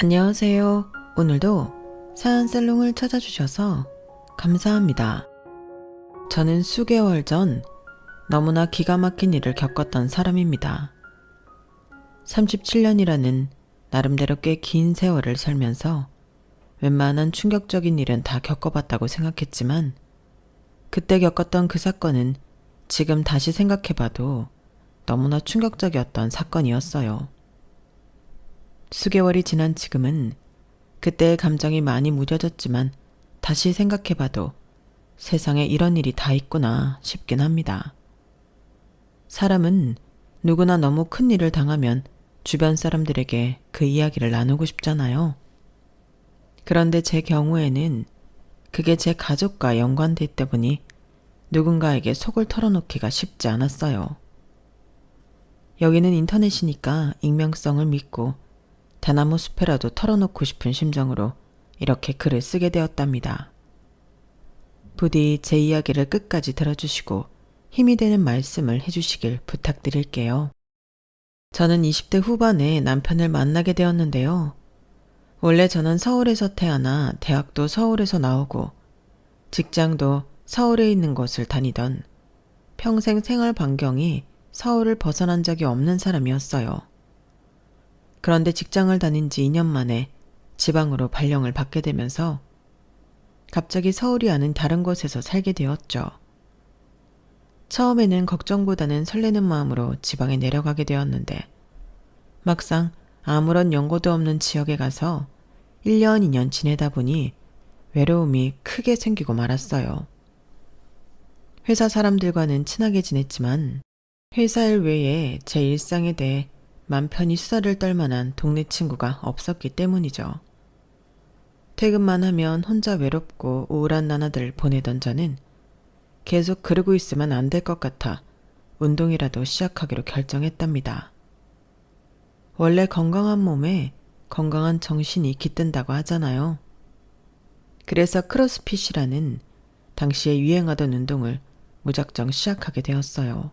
안녕하세요. 오늘도 사연살롱을 찾아주셔서 감사합니다. 저는 수개월 전 너무나 기가 막힌 일을 겪었던 사람입니다. 37년이라는 나름대로 꽤 긴 세월을 살면서 웬만한 충격적인 일은 다 겪어봤다고 생각했지만 그때 겪었던 그 사건은 지금 다시 생각해봐도 너무나 충격적이었던 사건이었어요. 수개월이 지난 지금은 그때의 감정이 많이 무뎌졌지만 다시 생각해봐도 세상에 이런 일이 다 있구나 싶긴 합니다. 사람은 누구나 너무 큰 일을 당하면 주변 사람들에게 그 이야기를 나누고 싶잖아요. 그런데 제 경우에는 그게 제 가족과 연관돼 있다 보니 누군가에게 속을 털어놓기가 쉽지 않았어요. 여기는 인터넷이니까 익명성을 믿고 대나무 숲에라도 털어놓고 싶은 심정으로 이렇게 글을 쓰게 되었답니다. 부디 제 이야기를 끝까지 들어주시고 힘이 되는 말씀을 해주시길 부탁드릴게요. 저는 20대 후반에 남편을 만나게 되었는데요. 원래 저는 서울에서 태어나 대학도 서울에서 나오고 직장도 서울에 있는 곳을 다니던 평생 생활 반경이 서울을 벗어난 적이 없는 사람이었어요. 그런데 직장을 다닌 지 2년 만에 지방으로 발령을 받게 되면서 갑자기 서울이 아닌 다른 곳에서 살게 되었죠. 처음에는 걱정보다는 설레는 마음으로 지방에 내려가게 되었는데 막상 아무런 연고도 없는 지역에 가서 1년, 2년 지내다 보니 외로움이 크게 생기고 말았어요. 회사 사람들과는 친하게 지냈지만 회사 일 외에 제 일상에 대해 맘 편히 수다를 떨 만한 동네 친구가 없었기 때문이죠. 퇴근만 하면 혼자 외롭고 우울한 나날들을 보내던 저는 계속 그러고 있으면 안 될 것 같아 운동이라도 시작하기로 결정했답니다. 원래 건강한 몸에 건강한 정신이 깃든다고 하잖아요. 그래서 크로스핏이라는 당시에 유행하던 운동을 무작정 시작하게 되었어요.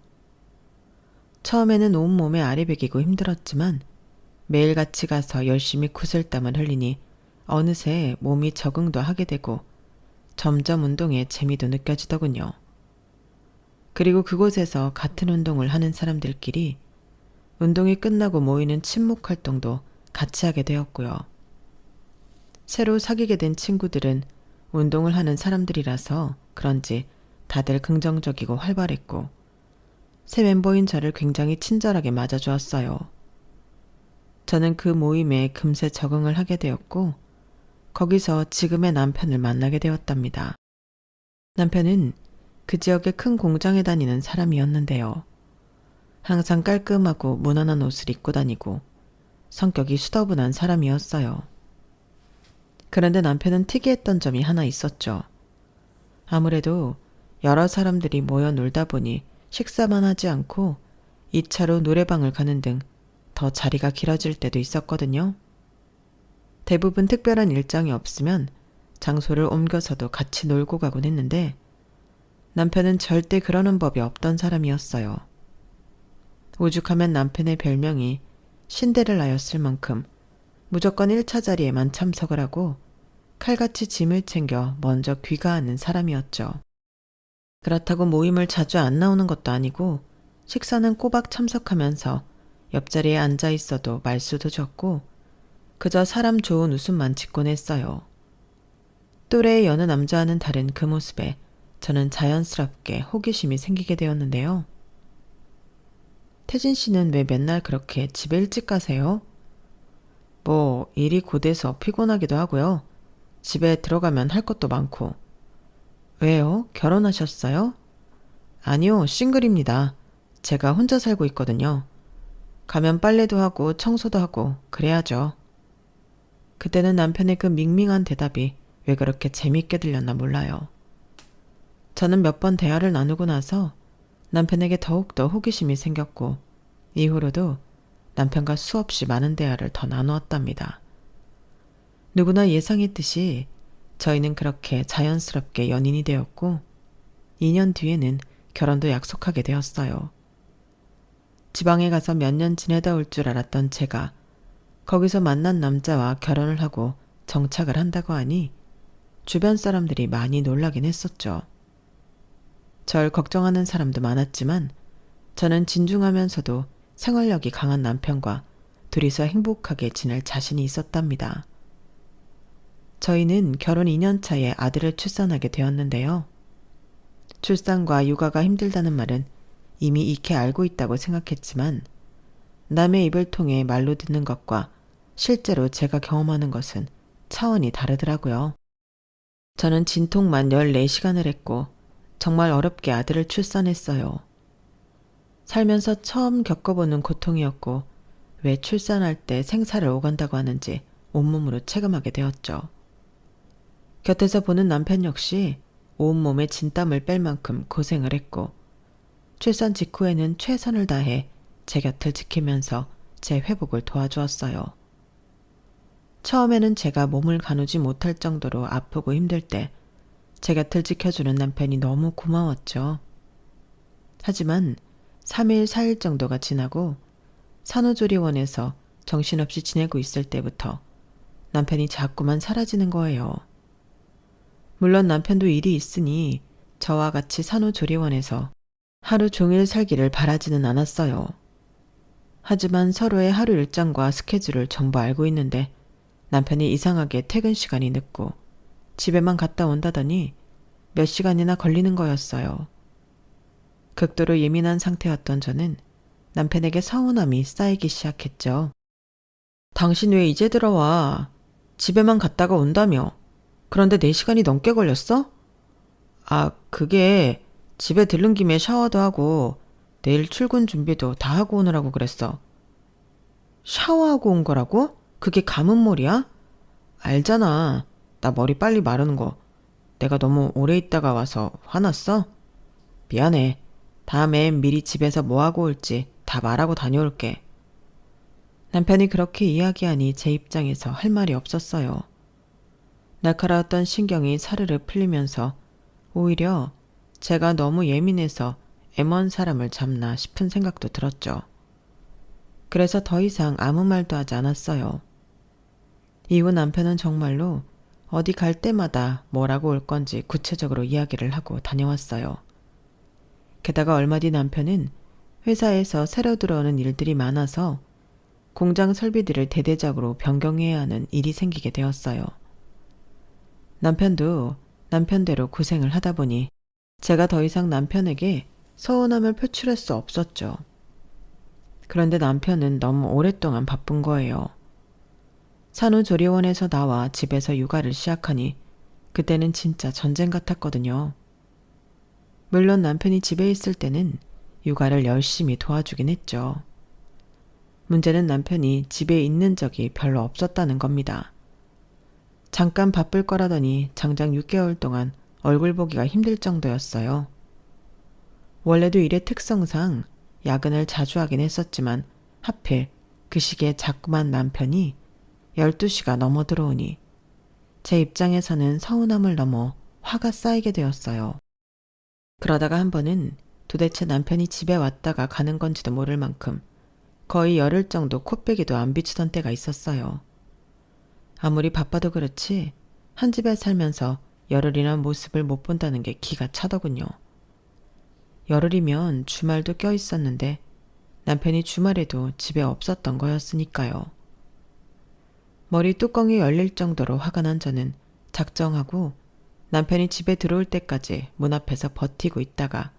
처음에는 온몸에 알이 배기고 힘들었지만 매일같이 가서 열심히 구슬땀을 흘리니 어느새 몸이 적응도 하게 되고 점점 운동에 재미도 느껴지더군요. 그리고 그곳에서 같은 운동을 하는 사람들끼리 운동이 끝나고 모이는 친목 활동도 같이 하게 되었고요. 새로 사귀게 된 친구들은 운동을 하는 사람들이라서 그런지 다들 긍정적이고 활발했고 새 멤버인 저를 굉장히 친절하게 맞아주었어요. 저는 그 모임에 금세 적응을 하게 되었고 거기서 지금의 남편을 만나게 되었답니다. 남편은 그 지역의 큰 공장에 다니는 사람이었는데요. 항상 깔끔하고 무난한 옷을 입고 다니고 성격이 수더분한 사람이었어요. 그런데 남편은 특이했던 점이 하나 있었죠. 아무래도 여러 사람들이 모여 놀다 보니 식사만 하지 않고 2차로 노래방을 가는 등 더 자리가 길어질 때도 있었거든요. 대부분 특별한 일정이 없으면 장소를 옮겨서도 같이 놀고 가곤 했는데 남편은 절대 그러는 법이 없던 사람이었어요. 오죽하면 남편의 별명이 신데렐라였을 만큼 무조건 1차 자리에만 참석을 하고 칼같이 짐을 챙겨 먼저 귀가하는 사람이었죠. 그렇다고 모임을 자주 안 나오는 것도 아니고 식사는 꼬박 참석하면서 옆자리에 앉아 있어도 말수도 적고 그저 사람 좋은 웃음만 짓곤 했어요. 또래의 여느 남자와는 다른 그 모습에 저는 자연스럽게 호기심이 생기게 되었는데요. 태진 씨는 왜 맨날 그렇게 집에 일찍 가세요? 뭐 일이 고돼서 피곤하기도 하고요. 집에 들어가면 할 것도 많고. 왜요? 결혼하셨어요? 아니요, 싱글입니다. 제가 혼자 살고 있거든요. 가면 빨래도 하고 청소도 하고 그래야죠. 그때는 남편의 그 밍밍한 대답이 왜 그렇게 재밌게 들렸나 몰라요. 저는 몇 번 대화를 나누고 나서 남편에게 더욱더 호기심이 생겼고 이후로도 남편과 수없이 많은 대화를 더 나누었답니다. 누구나 예상했듯이 저희는 그렇게 자연스럽게 연인이 되었고 2년 뒤에는 결혼도 약속하게 되었어요. 지방에 가서 몇 년 지내다 올 줄 알았던 제가 거기서 만난 남자와 결혼을 하고 정착을 한다고 하니 주변 사람들이 많이 놀라긴 했었죠. 절 걱정하는 사람도 많았지만 저는 진중하면서도 생활력이 강한 남편과 둘이서 행복하게 지낼 자신이 있었답니다. 저희는 결혼 2년 차에 아들을 출산하게 되었는데요. 출산과 육아가 힘들다는 말은 이미 익히 알고 있다고 생각했지만 남의 입을 통해 말로 듣는 것과 실제로 제가 경험하는 것은 차원이 다르더라고요. 저는 진통만 14시간을 했고 정말 어렵게 아들을 출산했어요. 살면서 처음 겪어보는 고통이었고 왜 출산할 때 생사를 오간다고 하는지 온몸으로 체감하게 되었죠. 곁에서 보는 남편 역시 온몸에 진땀을 뺄 만큼 고생을 했고 출산 직후에는 최선을 다해 제 곁을 지키면서 제 회복을 도와주었어요. 처음에는 제가 몸을 가누지 못할 정도로 아프고 힘들 때 제 곁을 지켜주는 남편이 너무 고마웠죠. 하지만 3일, 4일 정도가 지나고 산후조리원에서 정신없이 지내고 있을 때부터 남편이 자꾸만 사라지는 거예요. 물론 남편도 일이 있으니 저와 같이 산후조리원에서 하루 종일 살기를 바라지는 않았어요. 하지만 서로의 하루 일정과 스케줄을 전부 알고 있는데 남편이 이상하게 퇴근 시간이 늦고 집에만 갔다 온다더니 몇 시간이나 걸리는 거였어요. 극도로 예민한 상태였던 저는 남편에게 서운함이 쌓이기 시작했죠. 당신 왜 이제 들어와? 집에만 갔다가 온다며? 그런데 4시간이 넘게 걸렸어? 그게 집에 들른 김에 샤워도 하고 내일 출근 준비도 다 하고 오느라고 그랬어. 샤워하고 온 거라고? 그게 감은머리야? 알잖아. 나 머리 빨리 마르는 거. 내가 너무 오래 있다가 와서 화났어? 미안해. 다음엔 미리 집에서 뭐하고 올지 다 말하고 다녀올게. 남편이 그렇게 이야기하니 제 입장에서 할 말이 없었어요. 날카로웠던 신경이 사르르 풀리면서 오히려 제가 너무 예민해서 애먼 사람을 잡나 싶은 생각도 들었죠. 그래서 더 이상 아무 말도 하지 않았어요. 이후 남편은 정말로 어디 갈 때마다 뭐라고 올 건지 구체적으로 이야기를 하고 다녀왔어요. 게다가 얼마 뒤 남편은 회사에서 새로 들어오는 일들이 많아서 공장 설비들을 대대적으로 변경해야 하는 일이 생기게 되었어요. 남편도 남편대로 고생을 하다 보니 제가 더 이상 남편에게 서운함을 표출할 수 없었죠. 그런데 남편은 너무 오랫동안 바쁜 거예요. 산후조리원에서 나와 집에서 육아를 시작하니 그때는 진짜 전쟁 같았거든요. 물론 남편이 집에 있을 때는 육아를 열심히 도와주긴 했죠. 문제는 남편이 집에 있는 적이 별로 없었다는 겁니다. 잠깐 바쁠 거라더니 장장 6개월 동안 얼굴 보기가 힘들 정도였어요. 원래도 일의 특성상 야근을 자주 하긴 했었지만 하필 그 시기에 자꾸만 남편이 12시가 넘어 들어오니 제 입장에서는 서운함을 넘어 화가 쌓이게 되었어요. 그러다가 한 번은 도대체 남편이 집에 왔다가 가는 건지도 모를 만큼 거의 열흘 정도 코빼기도 안 비추던 때가 있었어요. 아무리 바빠도 그렇지 한 집에 살면서 열흘이나 모습을 못 본다는 게 기가 차더군요. 열흘이면 주말도 껴 있었는데 남편이 주말에도 집에 없었던 거였으니까요. 머리 뚜껑이 열릴 정도로 화가 난 저는 작정하고 남편이 집에 들어올 때까지 문 앞에서 버티고 있다가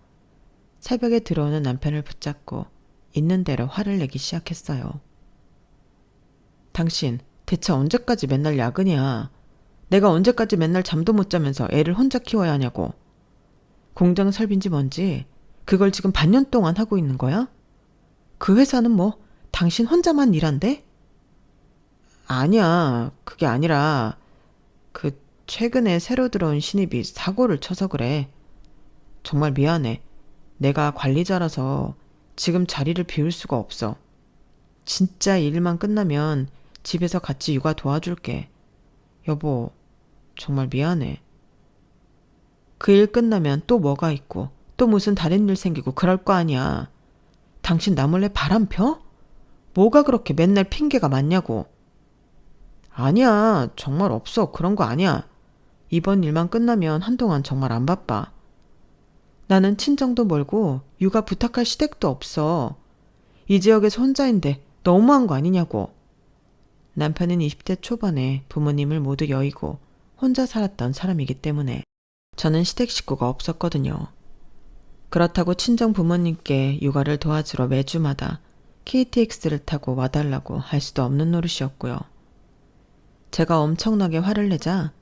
새벽에 들어오는 남편을 붙잡고 있는 대로 화를 내기 시작했어요. 당신 대체 언제까지 맨날 야근이야? 내가 언제까지 맨날 잠도 못 자면서 애를 혼자 키워야 하냐고. 공장 설비인지 뭔지 그걸 지금 반년 동안 하고 있는 거야? 그 회사는 뭐 당신 혼자만 일한대? 아니야. 그게 아니라 최근에 새로 들어온 신입이 사고를 쳐서 그래. 정말 미안해. 내가 관리자라서 지금 자리를 비울 수가 없어. 진짜 일만 끝나면 집에서 같이 육아 도와줄게. 여보, 정말 미안해. 그 일 끝나면 또 뭐가 있고 또 무슨 다른 일 생기고 그럴 거 아니야. 당신 나 몰래 바람 펴? 뭐가 그렇게 맨날 핑계가 많냐고. 아니야, 정말 없어. 그런 거 아니야. 이번 일만 끝나면 한동안 정말 안 바빠. 나는 친정도 멀고 육아 부탁할 시댁도 없어. 이 지역에서 혼자인데 너무한 거 아니냐고. 남편은 20대 초반에 부모님을 모두 여의고 혼자 살았던 사람이기 때문에 저는 시댁 식구가 없었거든요. 그렇다고 친정 부모님께 육아를 도와주러 매주마다 KTX를 타고 와달라고 할 수도 없는 노릇이었고요. 제가 엄청나게 화를 내자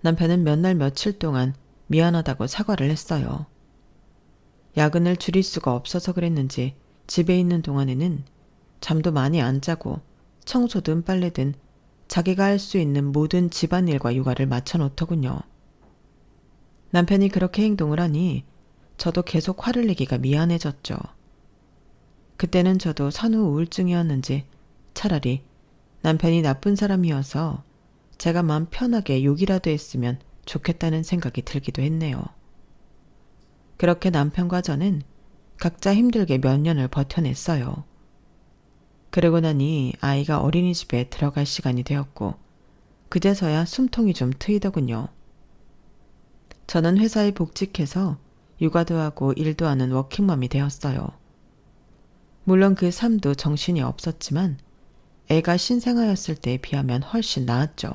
남편은 몇 날 며칠 동안 미안하다고 사과를 했어요. 야근을 줄일 수가 없어서 그랬는지 집에 있는 동안에는 잠도 많이 안 자고 청소든 빨래든 자기가 할 수 있는 모든 집안일과 육아를 맞춰 놓더군요. 남편이 그렇게 행동을 하니 저도 계속 화를 내기가 미안해졌죠. 그때는 저도 산후 우울증이었는지 차라리 남편이 나쁜 사람이어서 제가 마음 편하게 욕이라도 했으면 좋겠다는 생각이 들기도 했네요. 그렇게 남편과 저는 각자 힘들게 몇 년을 버텨냈어요. 그러고 나니 아이가 어린이집에 들어갈 시간이 되었고 그제서야 숨통이 좀 트이더군요. 저는 회사에 복직해서 육아도 하고 일도 하는 워킹맘이 되었어요. 물론 그 삶도 정신이 없었지만 애가 신생아였을 때에 비하면 훨씬 나았죠.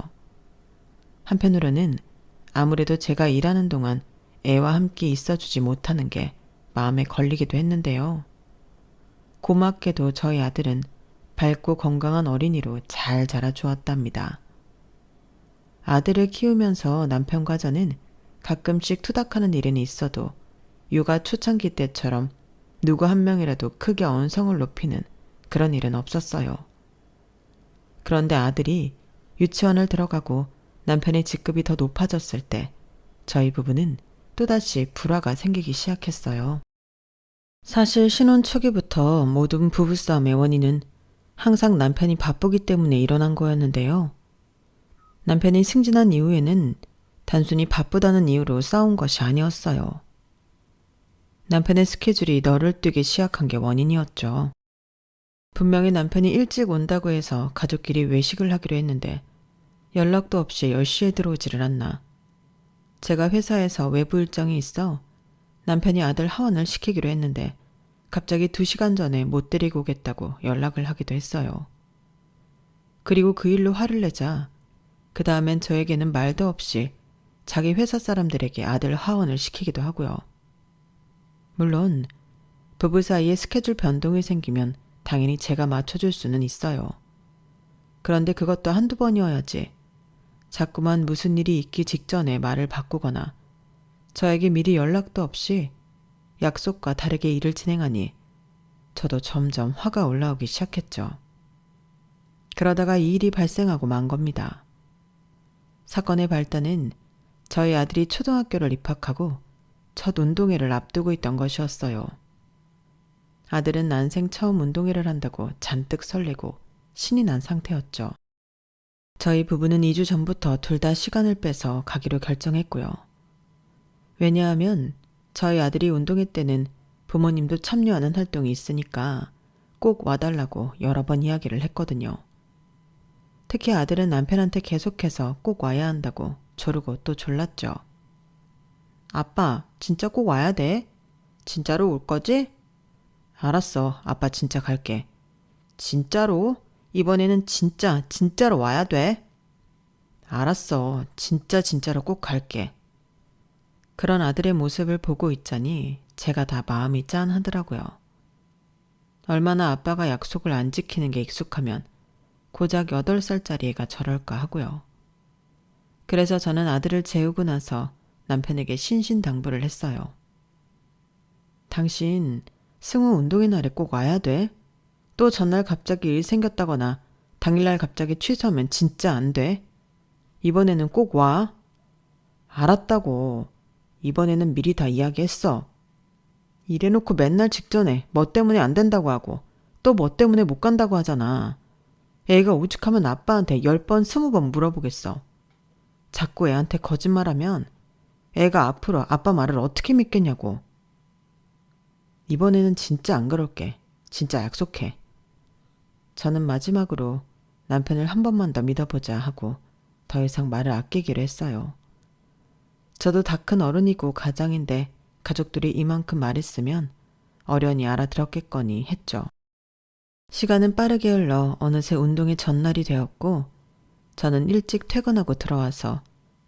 한편으로는 아무래도 제가 일하는 동안 애와 함께 있어주지 못하는 게 마음에 걸리기도 했는데요. 고맙게도 저희 아들은 밝고 건강한 어린이로 잘 자라주었답니다. 아들을 키우면서 남편과 저는 가끔씩 투닥하는 일은 있어도 육아 초창기 때처럼 누구 한 명이라도 크게 언성을 높이는 그런 일은 없었어요. 그런데 아들이 유치원을 들어가고 남편의 직급이 더 높아졌을 때 저희 부부는 또다시 불화가 생기기 시작했어요. 사실 신혼 초기부터 모든 부부싸움의 원인은 항상 남편이 바쁘기 때문에 일어난 거였는데요. 남편이 승진한 이후에는 단순히 바쁘다는 이유로 싸운 것이 아니었어요. 남편의 스케줄이 너를 뛰기 시작한 게 원인이었죠. 분명히 남편이 일찍 온다고 해서 가족끼리 외식을 하기로 했는데 연락도 없이 10시에 들어오지를 않나. 제가 회사에서 외부 일정이 있어 남편이 아들 하원을 시키기로 했는데 갑자기 2시간 전에 못 데리고 오겠다고 연락을 하기도 했어요. 그리고 그 일로 화를 내자 그 다음엔 저에게는 말도 없이 자기 회사 사람들에게 아들 하원을 시키기도 하고요. 물론 부부 사이에 스케줄 변동이 생기면 당연히 제가 맞춰줄 수는 있어요. 그런데 그것도 한두 번이어야지 자꾸만 무슨 일이 있기 직전에 말을 바꾸거나 저에게 미리 연락도 없이 약속과 다르게 일을 진행하니 저도 점점 화가 올라오기 시작했죠. 그러다가 이 일이 발생하고 만 겁니다. 사건의 발단은 저희 아들이 초등학교를 입학하고 첫 운동회를 앞두고 있던 것이었어요. 아들은 난생 처음 운동회를 한다고 잔뜩 설레고 신이 난 상태였죠. 저희 부부는 2주 전부터 둘 다 시간을 빼서 가기로 결정했고요. 왜냐하면 저희 아들이 운동회 때는 부모님도 참여하는 활동이 있으니까 꼭 와달라고 여러 번 이야기를 했거든요. 특히 아들은 남편한테 계속해서 꼭 와야 한다고 조르고 또 졸랐죠. 아빠, 진짜 꼭 와야 돼? 진짜로 올 거지? 알았어, 아빠 진짜 갈게. 진짜로? 이번에는 진짜로 와야 돼? 알았어, 진짜로 꼭 갈게. 그런 아들의 모습을 보고 있자니 제가 다 마음이 짠하더라고요. 얼마나 아빠가 약속을 안 지키는 게 익숙하면 고작 8살짜리 애가 저럴까 하고요. 그래서 저는 아들을 재우고 나서 남편에게 신신당부를 했어요. 당신 승우 운동회 날에 꼭 와야 돼. 또 전날 갑자기 일 생겼다거나 당일날 갑자기 취소하면 진짜 안 돼. 이번에는 꼭 와. 알았다고. 이번에는 미리 다 이야기했어. 이래놓고 맨날 직전에 뭐 때문에 안 된다고 하고 또 뭐 때문에 못 간다고 하잖아. 애가 오죽하면 아빠한테 10번 20번 물어보겠어. 자꾸 애한테 거짓말하면 애가 앞으로 아빠 말을 어떻게 믿겠냐고. 이번에는 진짜 안 그럴게. 진짜 약속해. 저는 마지막으로 남편을 한 번만 더 믿어보자 하고 더 이상 말을 아끼기로 했어요. 저도 다 큰 어른이고 가장인데 가족들이 이만큼 말했으면 어련히 알아들었겠거니 했죠. 시간은 빠르게 흘러 어느새 운동의 전날이 되었고 저는 일찍 퇴근하고 들어와서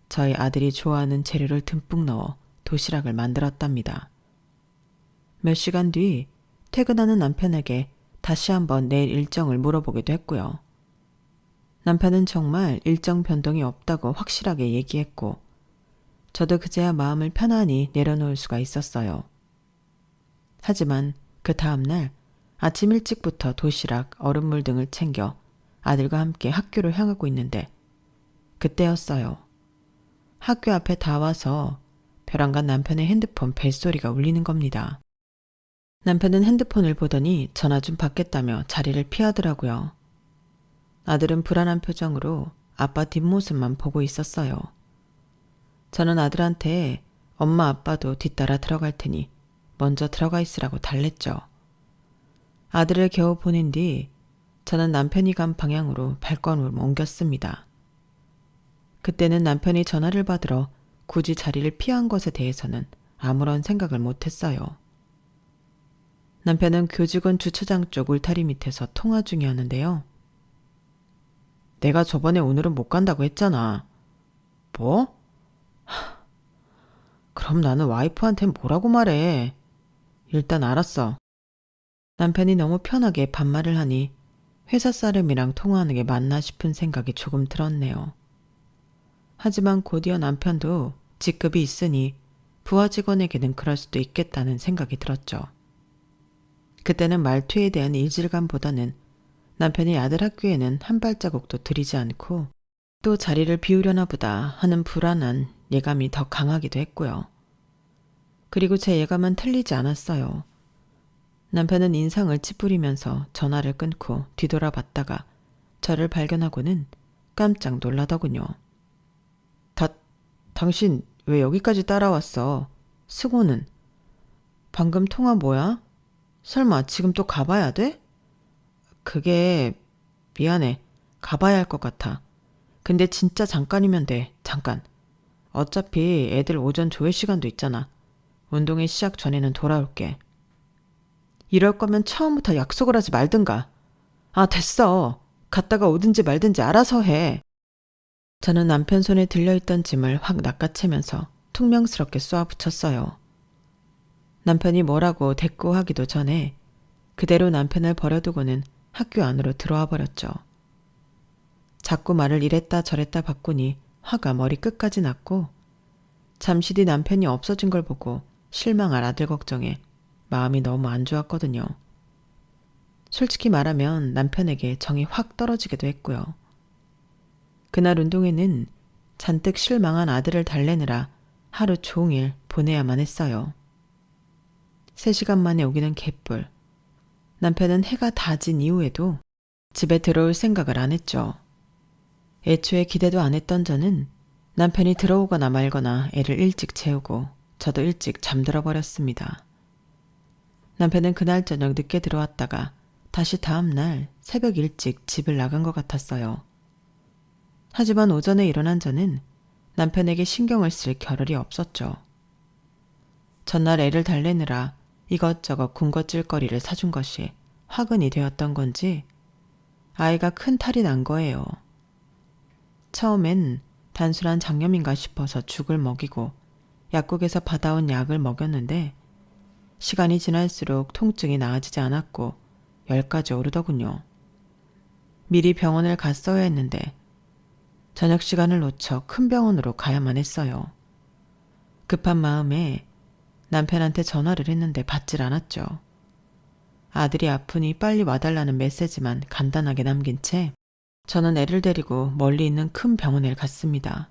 저희 아들이 좋아하는 재료를 듬뿍 넣어 도시락을 만들었답니다. 몇 시간 뒤 퇴근하는 남편에게 다시 한번 내일 일정을 물어보기도 했고요. 남편은 정말 일정 변동이 없다고 확실하게 얘기했고 저도 그제야 마음을 편안히 내려놓을 수가 있었어요. 하지만 그 다음날 아침 일찍부터 도시락, 얼음물 등을 챙겨 아들과 함께 학교로 향하고 있는데 그때였어요. 학교 앞에 다 와서 벼랑간 남편의 핸드폰 벨소리가 울리는 겁니다. 남편은 핸드폰을 보더니 전화 좀 받겠다며 자리를 피하더라고요. 아들은 불안한 표정으로 아빠 뒷모습만 보고 있었어요. 저는 아들한테 엄마 아빠도 뒤따라 들어갈 테니 먼저 들어가 있으라고 달랬죠. 아들을 겨우 보낸 뒤 저는 남편이 간 방향으로 발걸음을 옮겼습니다. 그때는 남편이 전화를 받으러 굳이 자리를 피한 것에 대해서는 아무런 생각을 못했어요. 남편은 교직원 주차장 쪽 울타리 밑에서 통화 중이었는데요. 내가 저번에 오늘은 못 간다고 했잖아. 뭐? 그럼 나는 와이프한테 뭐라고 말해? 일단 알았어. 남편이 너무 편하게 반말을 하니 회사 사람이랑 통화하는 게 맞나 싶은 생각이 조금 들었네요. 하지만 곧이어 남편도 직급이 있으니 부하 직원에게는 그럴 수도 있겠다는 생각이 들었죠. 그때는 말투에 대한 이질감보다는 남편이 아들 학교에는 한 발자국도 들이지 않고 또 자리를 비우려나 보다 하는 불안한 예감이 더 강하기도 했고요. 그리고 제 예감은 틀리지 않았어요. 남편은 인상을 찌푸리면서 전화를 끊고 뒤돌아봤다가 저를 발견하고는 깜짝 놀라더군요. 당신 왜 여기까지 따라왔어? 승호는? 방금 통화 뭐야? 설마 지금 또 가봐야 돼? 그게 미안해. 가봐야 할 것 같아. 근데 진짜 잠깐이면 돼. 잠깐. 어차피 애들 오전 조회 시간도 있잖아. 운동회 시작 전에는 돌아올게. 이럴 거면 처음부터 약속을 하지 말든가. 아, 됐어. 갔다가 오든지 말든지 알아서 해. 저는 남편 손에 들려있던 짐을 확 낚아채면서 퉁명스럽게 쏘아붙였어요. 남편이 뭐라고 대꾸하기도 전에 그대로 남편을 버려두고는 학교 안으로 들어와 버렸죠. 자꾸 말을 이랬다 저랬다 바꾸니 화가 머리 끝까지 났고 잠시 뒤 남편이 없어진 걸 보고 실망할 아들 걱정에 마음이 너무 안 좋았거든요. 솔직히 말하면 남편에게 정이 확 떨어지기도 했고요. 그날 운동회는 잔뜩 실망한 아들을 달래느라 하루 종일 보내야만 했어요. 3시간 만에 오기는 개뿔. 남편은 해가 다 진 이후에도 집에 들어올 생각을 안 했죠. 애초에 기대도 안 했던 저는 남편이 들어오거나 말거나 애를 일찍 재우고 저도 일찍 잠들어 버렸습니다. 남편은 그날 저녁 늦게 들어왔다가 다시 다음 날 새벽 일찍 집을 나간 것 같았어요. 하지만 오전에 일어난 저는 남편에게 신경을 쓸 겨를이 없었죠. 전날 애를 달래느라 이것저것 군것질거리를 사준 것이 화근이 되었던 건지 아이가 큰 탈이 난 거예요. 처음엔 단순한 장염인가 싶어서 죽을 먹이고 약국에서 받아온 약을 먹였는데 시간이 지날수록 통증이 나아지지 않았고 열까지 오르더군요. 미리 병원을 갔어야 했는데 저녁 시간을 놓쳐 큰 병원으로 가야만 했어요. 급한 마음에 남편한테 전화를 했는데 받질 않았죠. 아들이 아프니 빨리 와달라는 메시지만 간단하게 남긴 채 저는 애를 데리고 멀리 있는 큰 병원에 갔습니다.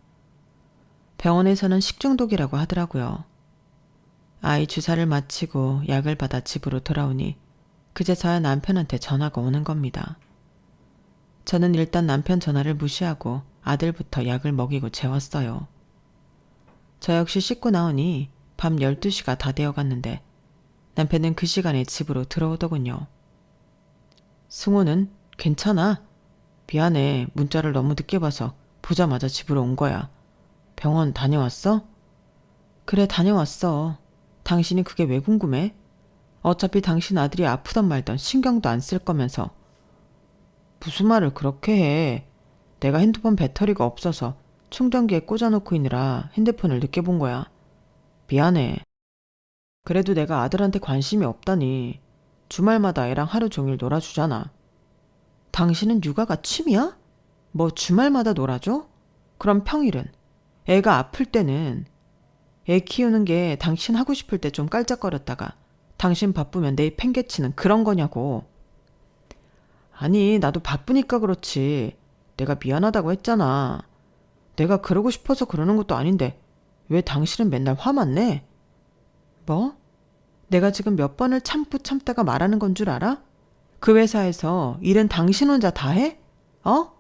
병원에서는 식중독이라고 하더라고요. 아이 주사를 마치고 약을 받아 집으로 돌아오니 그제서야 남편한테 전화가 오는 겁니다. 저는 일단 남편 전화를 무시하고 아들부터 약을 먹이고 재웠어요. 저 역시 씻고 나오니 밤 12시가 다 되어갔는데 남편은 그 시간에 집으로 들어오더군요. 승호는 괜찮아? 미안해. 문자를 너무 늦게 봐서 보자마자 집으로 온 거야. 병원 다녀왔어? 그래, 다녀왔어. 당신이 그게 왜 궁금해? 어차피 당신 아들이 아프던 말던 신경도 안 쓸 거면서. 무슨 말을 그렇게 해. 내가 핸드폰 배터리가 없어서 충전기에 꽂아놓고 있느라 핸드폰을 늦게 본 거야. 미안해. 그래도 내가 아들한테 관심이 없다니. 주말마다 애랑 하루 종일 놀아주잖아. 당신은 육아가 취미야? 뭐 주말마다 놀아줘? 그럼 평일은? 애가 아플 때는? 애 키우는 게 당신 하고 싶을 때 좀 깔짝거렸다가 당신 바쁘면 내 팽개치는 그런 거냐고. 아니, 나도 바쁘니까 그렇지. 내가 미안하다고 했잖아. 내가 그러고 싶어서 그러는 것도 아닌데 왜 당신은 맨날 화만 내? 뭐? 내가 지금 몇 번을 참다가 말하는 건 줄 알아? 그 회사에서 일은 당신 혼자 다 해? 어?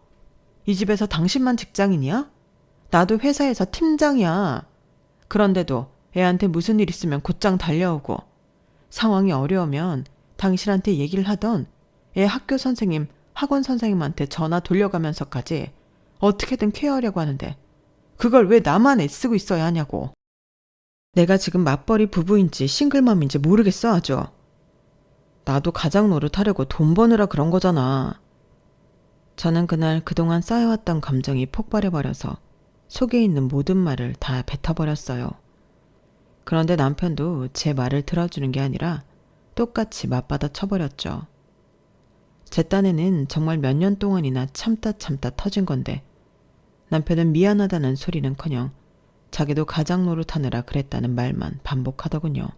이 집에서 당신만 직장인이야? 나도 회사에서 팀장이야. 그런데도 애한테 무슨 일 있으면 곧장 달려오고 상황이 어려우면 당신한테 얘기를 하던 애 학교 선생님, 학원 선생님한테 전화 돌려가면서까지 어떻게든 케어하려고 하는데 그걸 왜 나만 애쓰고 있어야 하냐고. 내가 지금 맞벌이 부부인지 싱글맘인지 모르겠어 아주. 나도 가장 노릇하려고 돈 버느라 그런 거잖아. 저는 그날 그동안 쌓여왔던 감정이 폭발해버려서 속에 있는 모든 말을 다 뱉어버렸어요. 그런데 남편도 제 말을 들어주는 게 아니라 똑같이 맞받아 쳐버렸죠. 제 딴에는 정말 몇 년 동안이나 참다 터진 건데 남편은 미안하다는 소리는커녕 자기도 가장 노릇하느라 그랬다는 말만 반복하더군요.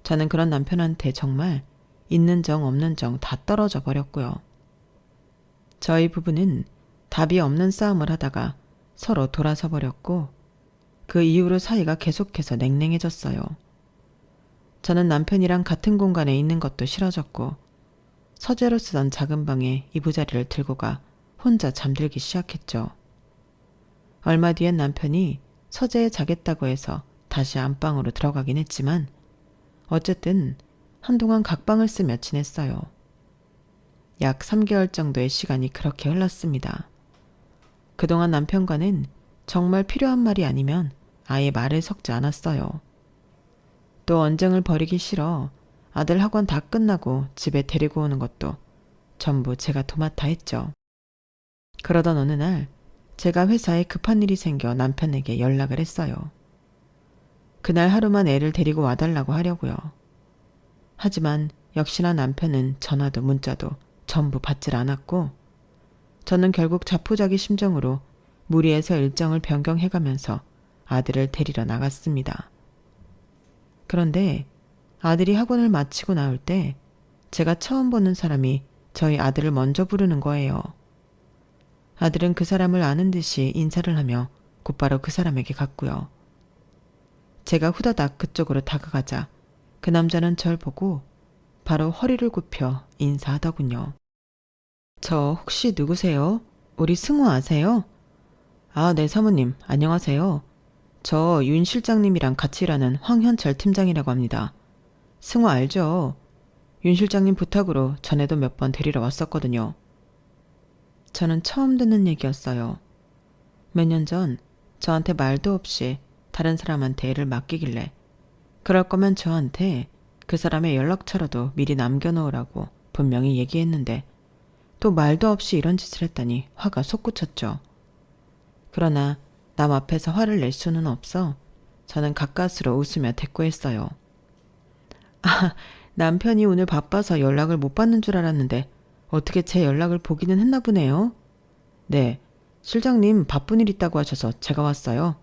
저는 그런 남편한테 정말 있는 정 없는 정 다 떨어져 버렸고요. 저희 부부는 답이 없는 싸움을 하다가 서로 돌아서 버렸고 그 이후로 사이가 계속해서 냉랭해졌어요. 저는 남편이랑 같은 공간에 있는 것도 싫어졌고 서재로 쓰던 작은 방에 이부자리를 들고 가 혼자 잠들기 시작했죠. 얼마 뒤엔 남편이 서재에 자겠다고 해서 다시 안방으로 들어가긴 했지만 어쨌든 한동안 각방을 쓰며 지냈어요. 약 3개월 정도의 시간이 그렇게 흘렀습니다. 그동안 남편과는 정말 필요한 말이 아니면 아예 말을 섞지 않았어요. 또 언쟁을 벌이기 싫어 아들 학원 다 끝나고 집에 데리고 오는 것도 전부 제가 도맡아 했죠. 그러던 어느 날 제가 회사에 급한 일이 생겨 남편에게 연락을 했어요. 그날 하루만 애를 데리고 와달라고 하려고요. 하지만 역시나 남편은 전화도 문자도 전부 받질 않았고 저는 결국 자포자기 심정으로 무리해서 일정을 변경해가면서 아들을 데리러 나갔습니다. 그런데 아들이 학원을 마치고 나올 때 제가 처음 보는 사람이 저희 아들을 먼저 부르는 거예요. 아들은 그 사람을 아는 듯이 인사를 하며 곧바로 그 사람에게 갔고요. 제가 후다닥 그쪽으로 다가가자 그 남자는 절 보고 바로 허리를 굽혀 인사하더군요. 저 혹시 누구세요? 우리 승우 아세요? 아, 네 사모님 안녕하세요. 저 윤 실장님이랑 같이 일하는 황현철 팀장이라고 합니다. 승우 알죠? 윤 실장님 부탁으로 전에도 몇 번 데리러 왔었거든요. 저는 처음 듣는 얘기였어요. 몇 년 전 저한테 말도 없이 다른 사람한테 애를 맡기길래 그럴 거면 저한테 그 사람의 연락처라도 미리 남겨놓으라고 분명히 얘기했는데 또 말도 없이 이런 짓을 했다니 화가 솟구쳤죠. 그러나 남 앞에서 화를 낼 수는 없어 저는 가까스로 웃으며 대꾸했어요. 아, 남편이 오늘 바빠서 연락을 못 받는 줄 알았는데 어떻게 제 연락을 보기는 했나 보네요. 네, 실장님 바쁜 일 있다고 하셔서 제가 왔어요.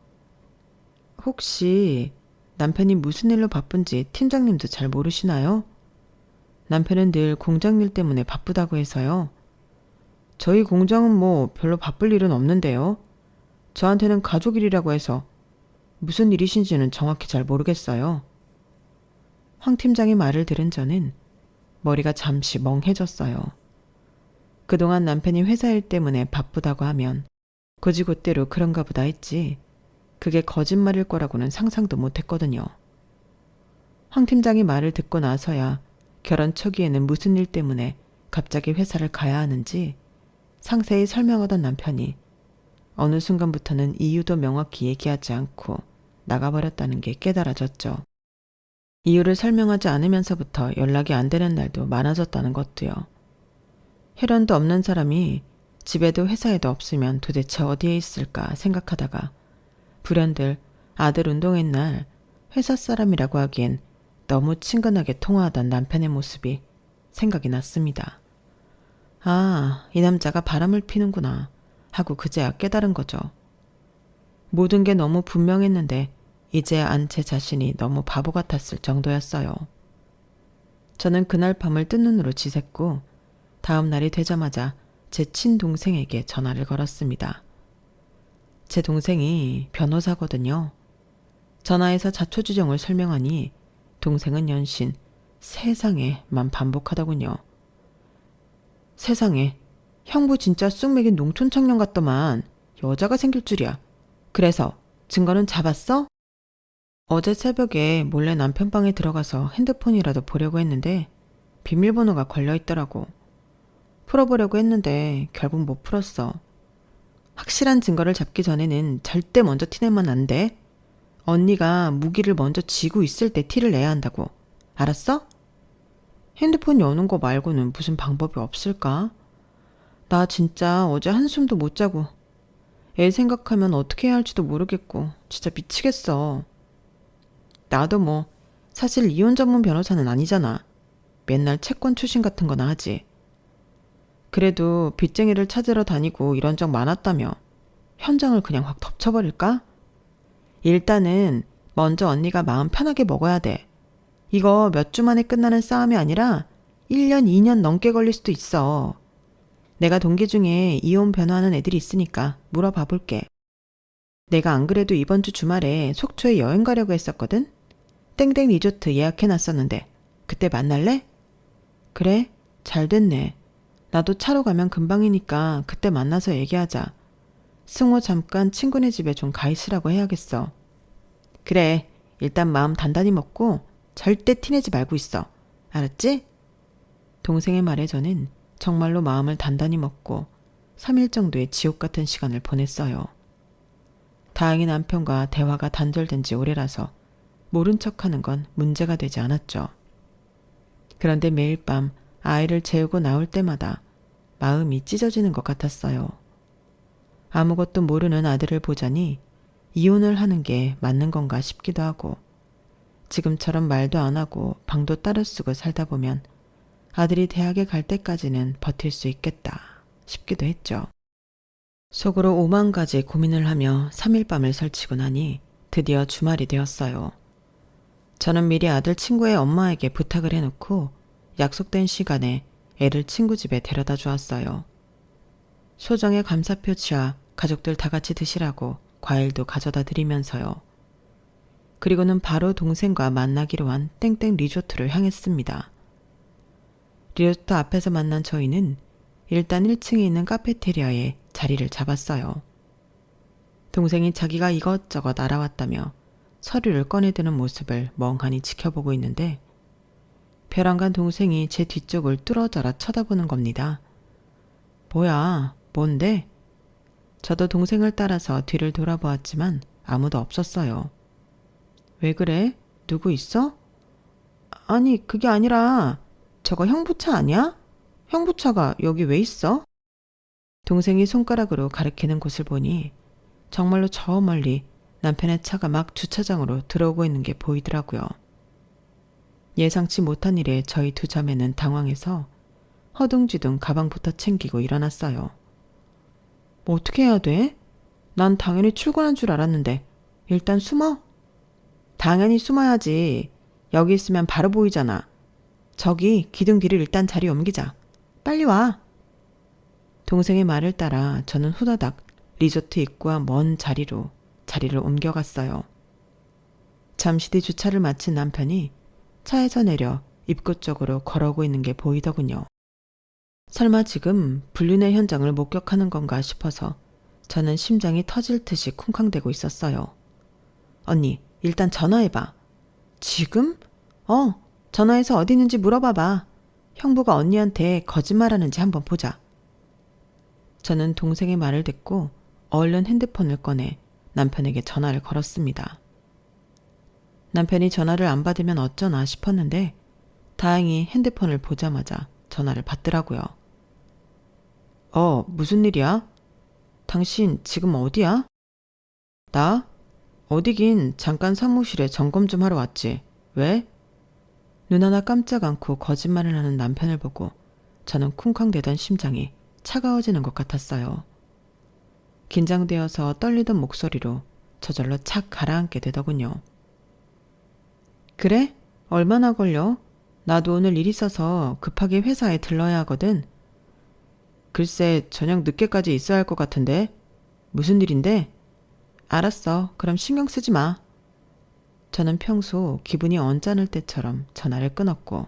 혹시 남편이 무슨 일로 바쁜지 팀장님도 잘 모르시나요? 남편은 늘 공장 일 때문에 바쁘다고 해서요. 저희 공장은 뭐 별로 바쁠 일은 없는데요. 저한테는 가족 일이라고 해서 무슨 일이신지는 정확히 잘 모르겠어요. 황 팀장의 말을 들은 저는 머리가 잠시 멍해졌어요. 그동안 남편이 회사 일 때문에 바쁘다고 하면 곧이곧대로 그런가 보다 했지 그게 거짓말일 거라고는 상상도 못했거든요. 황 팀장이 말을 듣고 나서야 결혼 초기에는 무슨 일 때문에 갑자기 회사를 가야 하는지 상세히 설명하던 남편이 어느 순간부터는 이유도 명확히 얘기하지 않고 나가버렸다는 게 깨달아졌죠. 이유를 설명하지 않으면서부터 연락이 안 되는 날도 많아졌다는 것도요. 혈연도 없는 사람이 집에도 회사에도 없으면 도대체 어디에 있을까 생각하다가 불현들 아들 운동회 날 회사 사람이라고 하기엔 너무 친근하게 통화하던 남편의 모습이 생각이 났습니다. 아, 이 남자가 바람을 피는구나 하고 그제야 깨달은 거죠. 모든 게 너무 분명했는데 이제야 안 제 자신이 너무 바보 같았을 정도였어요. 저는 그날 밤을 뜬 눈으로 지샜고 다음 날이 되자마자 제 친동생에게 전화를 걸었습니다. 제 동생이 변호사거든요. 전화해서 자초지종을 설명하니 동생은 연신 세상에만 반복하더군요. 세상에, 형부 진짜 쑥 맥인 농촌 청년 같더만 여자가 생길 줄이야. 그래서 증거는 잡았어? 어제 새벽에 몰래 남편 방에 들어가서 핸드폰이라도 보려고 했는데 비밀번호가 걸려있더라고. 풀어보려고 했는데 결국 못 풀었어. 확실한 증거를 잡기 전에는 절대 먼저 티내면 안 돼. 언니가 무기를 먼저 쥐고 있을 때 티를 내야 한다고. 알았어? 핸드폰 여는 거 말고는 무슨 방법이 없을까? 나 진짜 어제 한숨도 못 자고 애 생각하면 어떻게 해야 할지도 모르겠고 진짜 미치겠어. 나도 뭐 사실 이혼 전문 변호사는 아니잖아. 맨날 채권 추심 같은 거나 하지. 그래도 빚쟁이를 찾으러 다니고 이런 적 많았다며 현장을 그냥 확 덮쳐버릴까? 일단은 먼저 언니가 마음 편하게 먹어야 돼. 이거 몇 주 만에 끝나는 싸움이 아니라 1년, 2년 넘게 걸릴 수도 있어. 내가 동기 중에 이혼 변호하는 애들이 있으니까 물어봐 볼게. 내가 안 그래도 이번 주 주말에 속초에 여행 가려고 했었거든? 땡땡 리조트 예약해놨었는데 그때 만날래? 그래? 잘 됐네. 나도 차로 가면 금방이니까 그때 만나서 얘기하자. 승호 잠깐 친구네 집에 좀 가 있으라고 해야겠어. 그래, 일단 마음 단단히 먹고 절대 티내지 말고 있어. 알았지? 동생의 말에 저는 정말로 마음을 단단히 먹고 3일 정도의 지옥 같은 시간을 보냈어요. 다행히 남편과 대화가 단절된 지 오래라서 모른 척하는 건 문제가 되지 않았죠. 그런데 매일 밤 아이를 재우고 나올 때마다 마음이 찢어지는 것 같았어요. 아무것도 모르는 아들을 보자니 이혼을 하는 게 맞는 건가 싶기도 하고 지금처럼 말도 안 하고 방도 따로 쓰고 살다 보면 아들이 대학에 갈 때까지는 버틸 수 있겠다 싶기도 했죠. 속으로 오만 가지 고민을 하며 3일 밤을 설치고 나니 드디어 주말이 되었어요. 저는 미리 아들 친구의 엄마에게 부탁을 해놓고 약속된 시간에 애를 친구 집에 데려다 주었어요. 소정의 감사표지와 가족들 다 같이 드시라고 과일도 가져다 드리면서요. 그리고는 바로 동생과 만나기로 한 땡땡 리조트를 향했습니다. 리조트 앞에서 만난 저희는 일단 1층에 있는 카페테리아에 자리를 잡았어요. 동생이 자기가 이것저것 알아왔다며 서류를 꺼내드는 모습을 멍하니 지켜보고 있는데 벼랑간 동생이 제 뒤쪽을 뚫어져라 쳐다보는 겁니다. 뭐야, 뭔데? 저도 동생을 따라서 뒤를 돌아보았지만 아무도 없었어요. 왜 그래? 누구 있어? 아니, 그게 아니라 저거 형부차 아니야? 형부차가 여기 왜 있어? 동생이 손가락으로 가리키는 곳을 보니 정말로 저 멀리 남편의 차가 막 주차장으로 들어오고 있는 게 보이더라고요. 예상치 못한 일에 저희 두 자매는 당황해서 허둥지둥 가방부터 챙기고 일어났어요. 뭐 어떻게 해야 돼? 난 당연히 출근한 줄 알았는데 일단 숨어? 당연히 숨어야지. 여기 있으면 바로 보이잖아. 저기 기둥 뒤를 일단 자리 옮기자. 빨리 와. 동생의 말을 따라 저는 후다닥 리조트 입구와 먼 자리로 자리를 옮겨갔어요. 잠시 뒤 주차를 마친 남편이 차에서 내려 입구 쪽으로 걸어오고 있는 게 보이더군요. 설마 지금 불륜의 현장을 목격하는 건가 싶어서 저는 심장이 터질 듯이 쿵쾅대고 있었어요. 언니, 일단 전화해봐. 지금? 전화해서 어디 있는지 물어봐봐. 형부가 언니한테 거짓말하는지 한번 보자. 저는 동생의 말을 듣고 얼른 핸드폰을 꺼내 남편에게 전화를 걸었습니다. 남편이 전화를 안 받으면 어쩌나 싶었는데 다행히 핸드폰을 보자마자 전화를 받더라고요. 무슨 일이야? 당신 지금 어디야? 나? 어디긴 잠깐 사무실에 점검 좀 하러 왔지. 왜? 눈 하나 깜짝 않고 거짓말을 하는 남편을 보고 저는 쿵쾅대던 심장이 차가워지는 것 같았어요. 긴장되어서 떨리던 목소리로 저절로 착 가라앉게 되더군요. 그래? 얼마나 걸려? 나도 오늘 일 있어서 급하게 회사에 들러야 하거든. 글쎄, 저녁 늦게까지 있어야 할 것 같은데. 무슨 일인데? 알았어. 그럼 신경 쓰지 마. 저는 평소 기분이 언짢을 때처럼 전화를 끊었고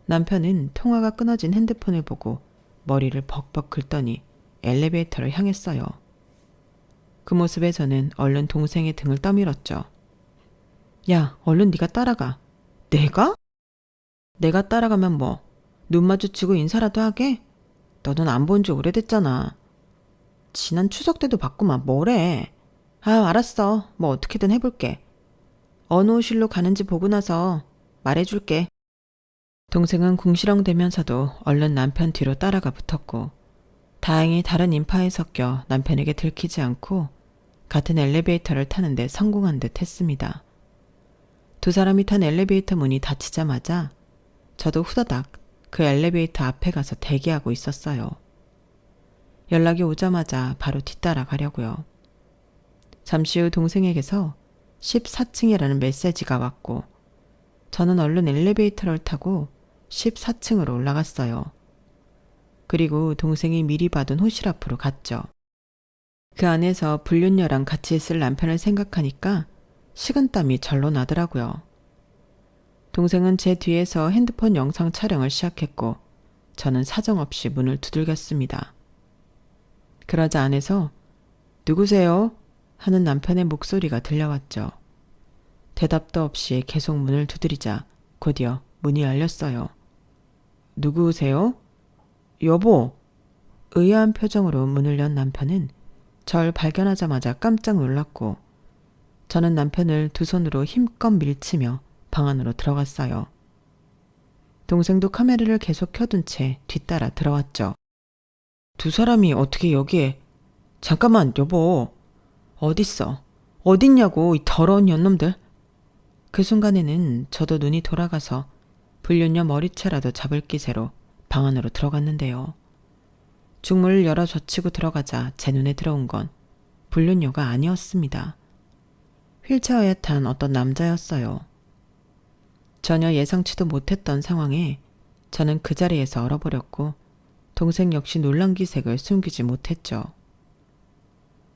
남편은 통화가 끊어진 핸드폰을 보고 머리를 벅벅 긁더니 엘리베이터를 향했어요. 그 모습에 저는 얼른 동생의 등을 떠밀었죠. 야, 얼른 네가 따라가. 내가? 내가 따라가면 뭐 눈 마주치고 인사라도 하게? 너는 안 본 지 오래됐잖아. 지난 추석 때도 봤구만. 뭐래? 알았어. 뭐 어떻게든 해볼게. 어느 호실로 가는지 보고 나서 말해줄게. 동생은 궁시렁대면서도 얼른 남편 뒤로 따라가 붙었고 다행히 다른 인파에 섞여 남편에게 들키지 않고 같은 엘리베이터를 타는데 성공한 듯 했습니다. 두 사람이 탄 엘리베이터 문이 닫히자마자 저도 후다닥 그 엘리베이터 앞에 가서 대기하고 있었어요. 연락이 오자마자 바로 뒤따라 가려고요. 잠시 후 동생에게서 14층이라는 메시지가 왔고 저는 얼른 엘리베이터를 타고 14층으로 올라갔어요. 그리고 동생이 미리 받은 호실 앞으로 갔죠. 그 안에서 불륜녀랑 같이 있을 남편을 생각하니까 식은땀이 절로 나더라고요. 동생은 제 뒤에서 핸드폰 영상 촬영을 시작했고 저는 사정없이 문을 두들겼습니다. 그러자 안에서 누구세요? 하는 남편의 목소리가 들려왔죠. 대답도 없이 계속 문을 두드리자 곧이어 문이 열렸어요. 누구세요? 여보! 의아한 표정으로 문을 연 남편은 절 발견하자마자 깜짝 놀랐고 저는 남편을 두 손으로 힘껏 밀치며 방 안으로 들어갔어요. 동생도 카메라를 계속 켜둔 채 뒤따라 들어왔죠. 두 사람이 어떻게 여기에... 잠깐만 여보. 어딨어? 어딨냐고 이 더러운 년놈들. 그 순간에는 저도 눈이 돌아가서 불륜녀 머리채라도 잡을 기세로 방 안으로 들어갔는데요. 중문을 열어 젖히고 들어가자 제 눈에 들어온 건 불륜녀가 아니었습니다. 휠체어에 탄 어떤 남자였어요. 전혀 예상치도 못했던 상황에 저는 그 자리에서 얼어버렸고 동생 역시 놀란 기색을 숨기지 못했죠.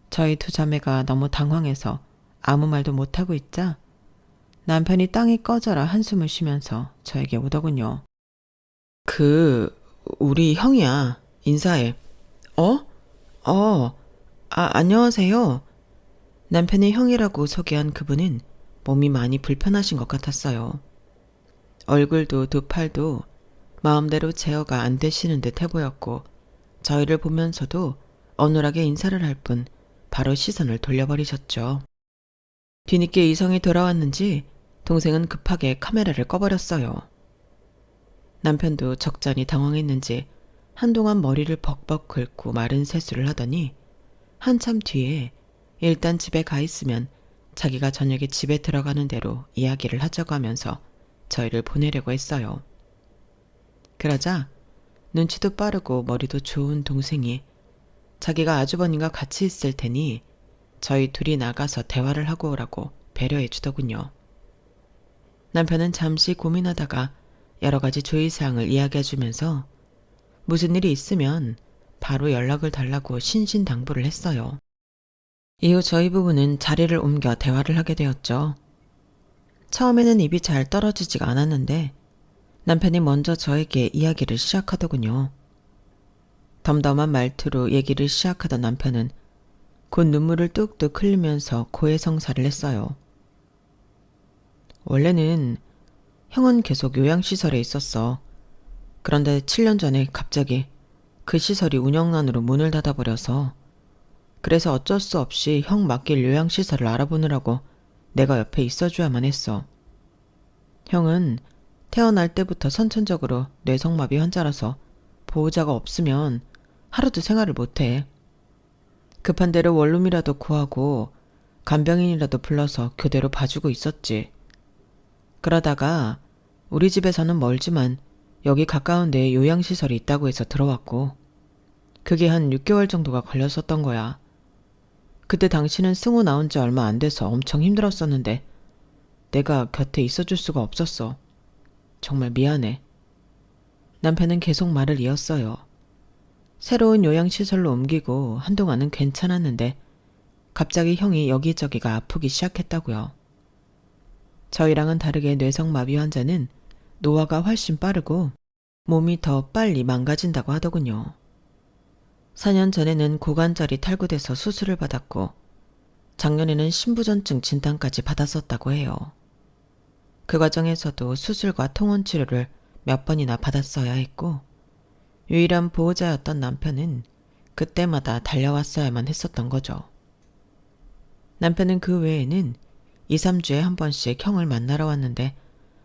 저희 두 자매가 너무 당황해서 아무 말도 못하고 있자 남편이 땅이 꺼져라 한숨을 쉬면서 저에게 오더군요. 우리 형이야. 인사해. 안녕하세요. 남편의 형이라고 소개한 그분은 몸이 많이 불편하신 것 같았어요. 얼굴도 두 팔도 마음대로 제어가 안 되시는 듯 해보였고 저희를 보면서도 어눌하게 인사를 할 뿐 바로 시선을 돌려버리셨죠. 뒤늦게 이성이 돌아왔는지 동생은 급하게 카메라를 꺼버렸어요. 남편도 적잖이 당황했는지 한동안 머리를 벅벅 긁고 마른 세수를 하더니 한참 뒤에 일단 집에 가 있으면 자기가 저녁에 집에 들어가는 대로 이야기를 하자고 하면서 저희를 보내려고 했어요. 그러자 눈치도 빠르고 머리도 좋은 동생이 자기가 아주버님과 같이 있을 테니 저희 둘이 나가서 대화를 하고 오라고 배려해 주더군요. 남편은 잠시 고민하다가 여러 가지 주의사항을 이야기해 주면서 무슨 일이 있으면 바로 연락을 달라고 신신당부를 했어요. 이후 저희 부부는 자리를 옮겨 대화를 하게 되었죠. 처음에는 입이 잘 떨어지지가 않았는데 남편이 먼저 저에게 이야기를 시작하더군요. 덤덤한 말투로 얘기를 시작하던 남편은 곧 눈물을 뚝뚝 흘리면서 고해성사를 했어요. 원래는 형은 계속 요양시설에 있었어. 그런데 7년 전에 갑자기 그 시설이 운영난으로 문을 닫아버려서 그래서 어쩔 수 없이 형 맡길 요양시설을 알아보느라고 내가 옆에 있어줘야만 했어. 형은 태어날 때부터 선천적으로 뇌성마비 환자라서 보호자가 없으면 하루도 생활을 못해. 급한 대로 원룸이라도 구하고 간병인이라도 불러서 교대로 봐주고 있었지. 그러다가 우리 집에서는 멀지만 여기 가까운 데에 요양시설이 있다고 해서 들어왔고 그게 한 6개월 정도가 걸렸었던 거야. 그때 당신은 승우 나온 지 얼마 안 돼서 엄청 힘들었었는데 내가 곁에 있어줄 수가 없었어. 정말 미안해. 남편은 계속 말을 이었어요. 새로운 요양시설로 옮기고 한동안은 괜찮았는데 갑자기 형이 여기저기가 아프기 시작했다고요. 저희랑은 다르게 뇌성마비 환자는 노화가 훨씬 빠르고 몸이 더 빨리 망가진다고 하더군요. 4년 전에는 고관절이 탈구돼서 수술을 받았고 작년에는 신부전증 진단까지 받았었다고 해요. 그 과정에서도 수술과 통원치료를 몇 번이나 받았어야 했고 유일한 보호자였던 남편은 그때마다 달려왔어야만 했었던 거죠. 남편은 그 외에는 2, 3주에 한 번씩 형을 만나러 왔는데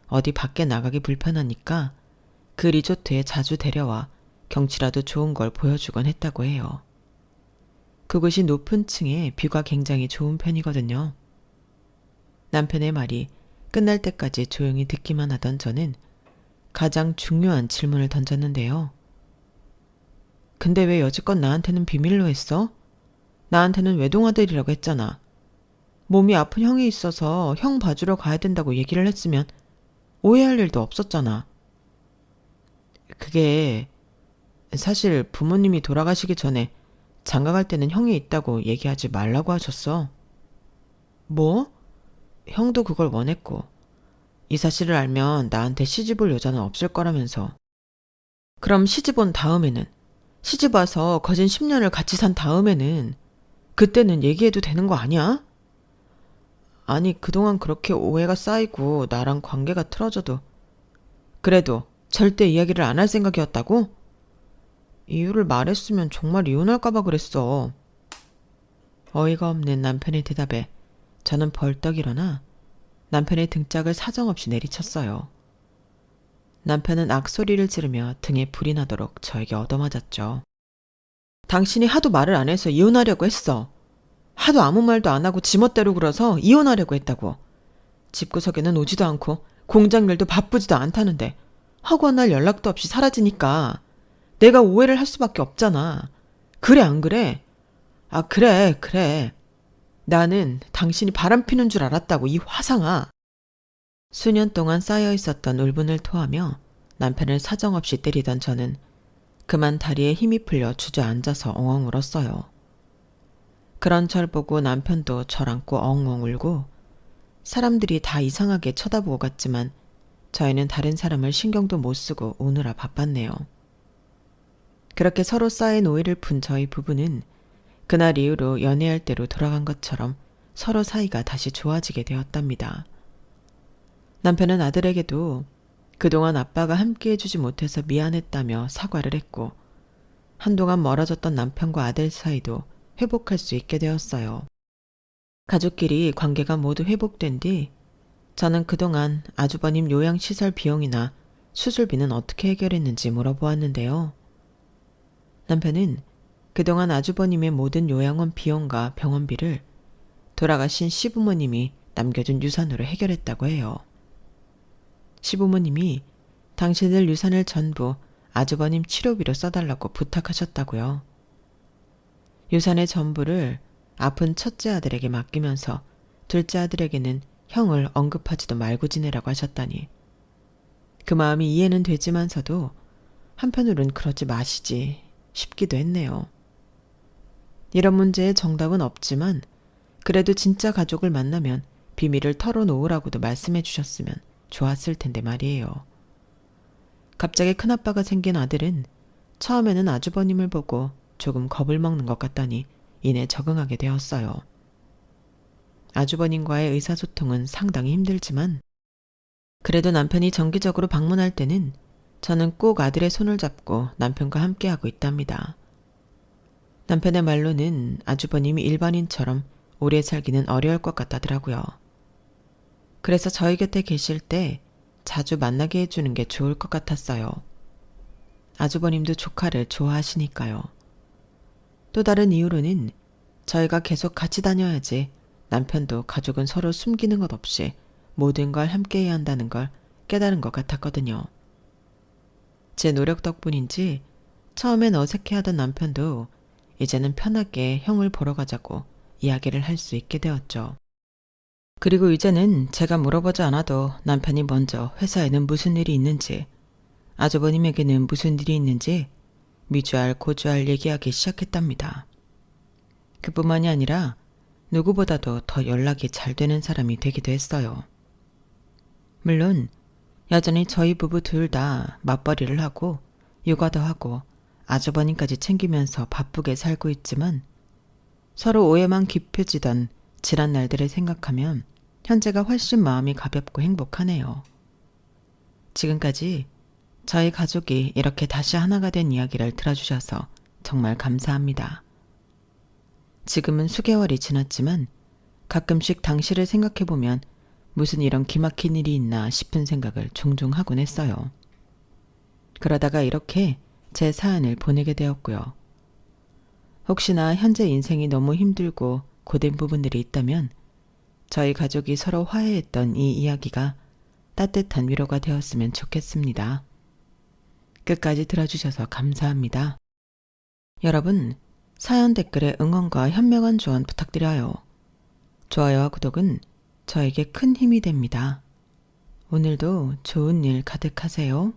어디 밖에 나가기 불편하니까 그 리조트에 자주 데려와 경치라도 좋은 걸 보여주곤 했다고 해요. 그곳이 높은 층에 뷰가 굉장히 좋은 편이거든요. 남편의 말이 끝날 때까지 조용히 듣기만 하던 저는 가장 중요한 질문을 던졌는데요. 근데 왜 여지껏 나한테는 비밀로 했어? 나한테는 외동아들이라고 했잖아. 몸이 아픈 형이 있어서 형 봐주러 가야 된다고 얘기를 했으면 오해할 일도 없었잖아. 그게 사실 부모님이 돌아가시기 전에 장가갈 때는 형이 있다고 얘기하지 말라고 하셨어. 뭐? 형도 그걸 원했고 이 사실을 알면 나한테 시집 올 여자는 없을 거라면서. 그럼 시집 온 다음에는 시집 와서 거진 10년을 같이 산 다음에는 그때는 얘기해도 되는 거 아니야? 아니 그동안 그렇게 오해가 쌓이고 나랑 관계가 틀어져도 그래도 절대 이야기를 안 할 생각이었다고? 이유를 말했으면 정말 이혼할까봐 그랬어. 어이가 없는 남편의 대답에 저는 벌떡 일어나 남편의 등짝을 사정없이 내리쳤어요. 남편은 악소리를 지르며 등에 불이 나도록 저에게 얻어맞았죠. 당신이 하도 말을 안 해서 이혼하려고 했어. 하도 아무 말도 안 하고 지멋대로 굴어서 이혼하려고 했다고. 집구석에는 오지도 않고 공장 일도 바쁘지도 않다는데 하고 날 연락도 없이 사라지니까 내가 오해를 할 수밖에 없잖아. 그래 안 그래? 아 그래. 나는 당신이 바람피는 줄 알았다고 이 화상아. 수년 동안 쌓여 있었던 울분을 토하며 남편을 사정없이 때리던 저는 그만 다리에 힘이 풀려 주저앉아서 엉엉 울었어요. 그런 절 보고 남편도 절 안고 엉엉 울고 사람들이 다 이상하게 쳐다보고 갔지만 저희는 다른 사람을 신경도 못 쓰고 우느라 바빴네요. 그렇게 서로 쌓인 오해를 푼 저희 부부는 그날 이후로 연애할 때로 돌아간 것처럼 서로 사이가 다시 좋아지게 되었답니다. 남편은 아들에게도 그동안 아빠가 함께 해주지 못해서 미안했다며 사과를 했고 한동안 멀어졌던 남편과 아들 사이도 회복할 수 있게 되었어요. 가족끼리 관계가 모두 회복된 뒤 저는 그동안 아주버님 요양시설 비용이나 수술비는 어떻게 해결했는지 물어보았는데요. 남편은 그동안 아주버님의 모든 요양원 비용과 병원비를 돌아가신 시부모님이 남겨준 유산으로 해결했다고 해요. 시부모님이 당신들 유산을 전부 아주버님 치료비로 써달라고 부탁하셨다고요. 유산의 전부를 아픈 첫째 아들에게 맡기면서 둘째 아들에게는 형을 언급하지도 말고 지내라고 하셨다니. 그 마음이 이해는 되지만서도 한편으론 그러지 마시지 싶기도 했네요. 이런 문제의 정답은 없지만 그래도 진짜 가족을 만나면 비밀을 털어놓으라고도 말씀해 주셨으면 좋았을 텐데 말이에요. 갑자기 큰아빠가 생긴 아들은 처음에는 아주버님을 보고 조금 겁을 먹는 것 같다니 이내 적응하게 되었어요. 아주버님과의 의사소통은 상당히 힘들지만 그래도 남편이 정기적으로 방문할 때는 저는 꼭 아들의 손을 잡고 남편과 함께하고 있답니다. 남편의 말로는 아주버님이 일반인처럼 오래 살기는 어려울 것 같다더라고요. 그래서 저희 곁에 계실 때 자주 만나게 해주는 게 좋을 것 같았어요. 아주버님도 조카를 좋아하시니까요. 또 다른 이유로는 저희가 계속 같이 다녀야지 남편도 가족은 서로 숨기는 것 없이 모든 걸 함께 해야 한다는 걸 깨달은 것 같았거든요. 제 노력 덕분인지 처음엔 어색해하던 남편도 이제는 편하게 형을 보러 가자고 이야기를 할 수 있게 되었죠. 그리고 이제는 제가 물어보지 않아도 남편이 먼저 회사에는 무슨 일이 있는지, 아주버님에게는 무슨 일이 있는지 미주알 고주알 얘기하기 시작했답니다. 그뿐만이 아니라 누구보다도 더 연락이 잘 되는 사람이 되기도 했어요. 물론 여전히 저희 부부 둘 다 맞벌이를 하고 육아도 하고 아주버님까지 챙기면서 바쁘게 살고 있지만 서로 오해만 깊어지던 지난 날들을 생각하면 현재가 훨씬 마음이 가볍고 행복하네요. 지금까지 저희 가족이 이렇게 다시 하나가 된 이야기를 들어주셔서 정말 감사합니다. 지금은 수개월이 지났지만 가끔씩 당시를 생각해보면 무슨 이런 기막힌 일이 있나 싶은 생각을 종종 하곤 했어요. 그러다가 이렇게 제 사연을 보내게 되었고요. 혹시나 현재 인생이 너무 힘들고 고된 부분들이 있다면 저희 가족이 서로 화해했던 이 이야기가 따뜻한 위로가 되었으면 좋겠습니다. 끝까지 들어주셔서 감사합니다. 여러분, 사연 댓글에 응원과 현명한 조언 부탁드려요. 좋아요와 구독은 저에게 큰 힘이 됩니다. 오늘도 좋은 일 가득하세요.